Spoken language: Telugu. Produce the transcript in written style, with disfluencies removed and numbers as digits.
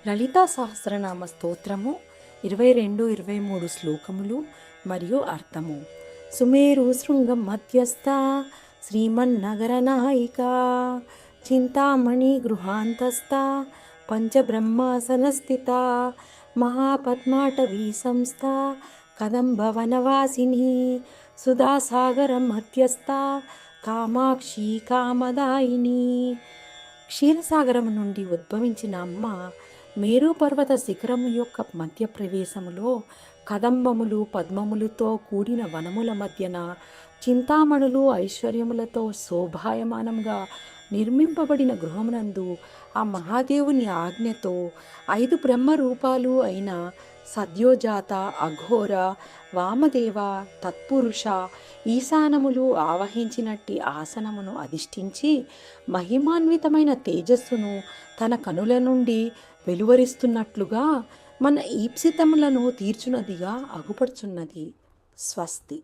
లలితా సహస్రనామ స్తోత్రము 22-23 శ్లోకములు మరియు అర్థము. సుమేరు శృంగం మధ్యస్థ శ్రీమన్నగర నాయిక చింతామణి గృహాంతస్థ పంచబ్రహ్మాసనస్థిత మహాపద్మాటవీ సంస్థ కదంబవనవాసిని సుధాసాగరం మధ్యస్థ కామాక్షి కామదాయిని. క్షీరసాగరం నుండి ఉద్భవించిన అమ్మ మేరు పర్వత శిఖరం యొక్క మధ్య ప్రవేశములో కదంబములు పద్మములతో కూడిన వనముల మధ్యన చింతామణులు ఐశ్వర్యములతో శోభాయమానంగా నిర్మింపబడిన గృహమునందు ఆ మహాదేవుని ఆజ్ఞతో 5 బ్రహ్మ రూపాలు అయిన సద్యోజాత, అఘోర, వామదేవ, తత్పురుష, ఈశానములు ఆవహించినట్టి ఆసనమును అధిష్ఠించి మహిమాన్వితమైన తేజస్సును తన కనుల నుండి వెలువరిస్తున్నట్లుగా మన ఈప్సితములను తీర్చునదిగా అగుపడుచున్నది. స్వస్తి.